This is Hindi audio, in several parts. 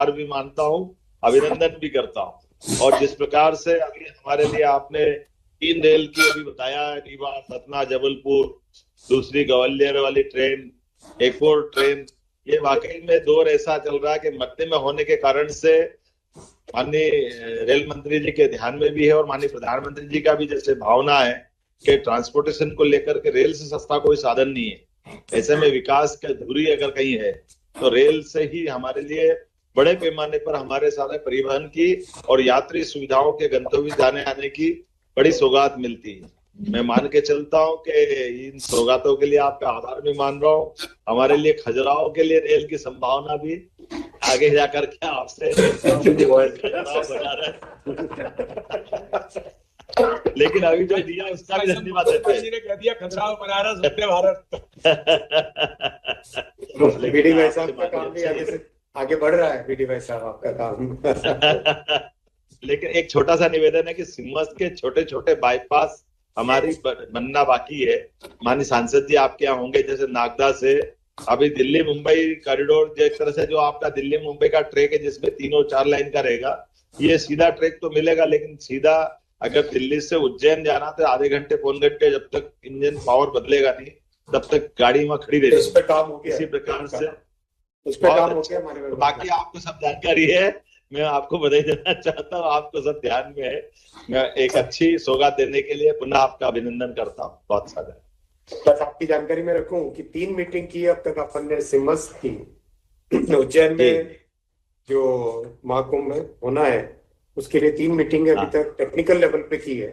आभार भी मानता हूँ, अभिनंदन भी करता हूँ। और जिस प्रकार से अभी हमारे लिए आपने 3 रेल की अभी बताया, रीवा सतना जबलपुर, दूसरी ग्वालियर वाली ट्रेन, एक और ट्रेन, ये वाकई में दौर ऐसा चल रहा है कि मध्य में होने के कारण से माननीय रेल मंत्री जी के ध्यान में भी है और माननीय प्रधानमंत्री जी का भी जैसे भावना है कि ट्रांसपोर्टेशन को लेकर के रेल से सस्ता कोई साधन नहीं है। ऐसे में विकास की धुरी अगर कहीं है तो रेल से ही हमारे लिए बड़े पैमाने पर हमारे सारे परिवहन की और यात्री सुविधाओं के गंतव्य जाने आने की बड़ी सौगात मिलती है। मैं मान के चलता हूँ कि इन सौगातों के लिए आपका आभार भी मान रहा हूँ। हमारे लिए खजुराहो के लिए रेल की संभावना भी आगे जाकर के आपसे खजुराहो बना रहा है। लेकिन अभी जो दिया उसका भी धन्यवाद देते हैं। जी ने कह दिया खजुराहो बनारस वंदे भारत। बीडी भाई साहब का काम भी आगे बढ़ रहा है। बीडी भाई साहब आपका काम लेकिन एक छोटा सा निवेदन है कि सिमस के छोटे छोटे बाईपास हमारी बनना बाकी है। माननीय सांसद जी आपके यहाँ होंगे, जैसे नागदा से अभी दिल्ली मुंबई कॉरिडोर, जिस तरह से जो आपका दिल्ली मुंबई का ट्रैक है जिसमें 3 और 4 लाइन का रहेगा, ये सीधा ट्रैक तो मिलेगा, लेकिन सीधा अगर दिल्ली से उज्जैन जाना तो आधे घंटे पौन घंटे जब तक इंजन पावर बदलेगा नहीं तब तक गाड़ी वहां खड़ी रहेगी। इस पे काम हो गया, इसी प्रकार से उस पे काम हो गया हमारे में। बाकी आपको सब जानकारी है, मैं आपको बधाई देना चाहता हूँ, आपको सब ध्यान में है। मैं एक अच्छी सौगात देने के लिए पुनः आपका अभिनंदन करता हूँ। बहुत सारा बस आपकी जानकारी में रखूं कि 3 मीटिंग की अब तक अपन ने सिमस की। उज्जैन में जो महाकुंभ में होना है उसके लिए 3 मीटिंग अभी तक टेक्निकल लेवल पे की है।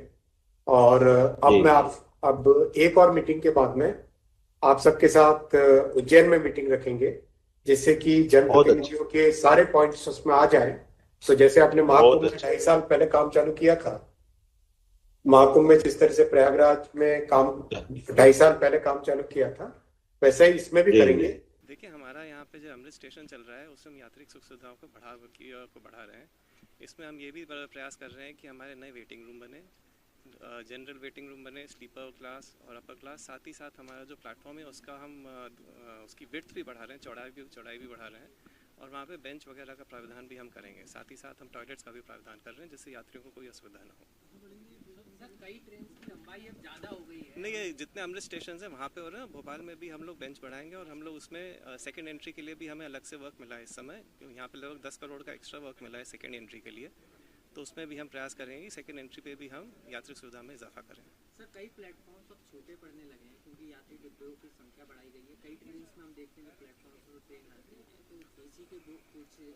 और अब एक और मीटिंग के बाद में आप सबके साथ उज्जैन में मीटिंग रखेंगे, जिससे कि जनप्रतिनिधियों के सारे पॉइंट्स उसमें आ जाए। तो जैसे आपने महाकुंभ में 2.5 साल पहले काम चालू किया था, महाकुंभ में जिस तरह से प्रयागराज में काम 2.5 साल पहले काम चालू किया था, वैसे ही इसमें भी करेंगे। देखिए, हमारा यहाँ पे जो अमृत स्टेशन चल रहा है उसमें हम यात्री सुख सुविधाओं को बढ़ा रहे हैं। इसमें हम ये भी प्रयास कर रहे हैं कि हमारे नए वेटिंग रूम बने, जनरल वेटिंग रूम बने, स्लीपर क्लास और अपर क्लास। साथ ही साथ हमारा जो प्लेटफॉर्म है उसका हम उसकी विड्थ भी बढ़ा रहे हैं, चौड़ाई भी बढ़ा रहे हैं, और वहाँ पे बेंच वगैरह का प्रावधान भी हम करेंगे। साथ ही साथ हम टॉयलेट्स का भी प्रावधान कर रहे हैं, जिससे यात्रियों को कोई असुविधा ना हो। कई ट्रेन की लंबाई अब ज़्यादा हो गई है। नहीं, ये जितने अमृत स्टेशन हैं वहाँ पे हो रहे हैं। भोपाल में भी हम लोग बेंच बढ़ाएंगे और हम लोग उसमें सेकंड एंट्री के लिए भी हमें अलग से वर्क मिला है इस समय, क्योंकि यहाँ पे लगभग 10 करोड़ का एक्स्ट्रा वर्क मिला है सेकंड एंट्री के लिए। तो उसमें भी हम प्रयास करेंगे सेकंड एंट्री पे भी हम यात्री सुविधा में इजाफा करें। सर, कई प्लेटफॉर्म अब छोटे पड़ने लगे हैं क्योंकि यात्री डिब्बों की संख्या बढ़ाई गई है। कई ट्रेन में हम देखते हैं प्लेटफॉर्म पर ट्रेन आती है तो एसी के कोचेज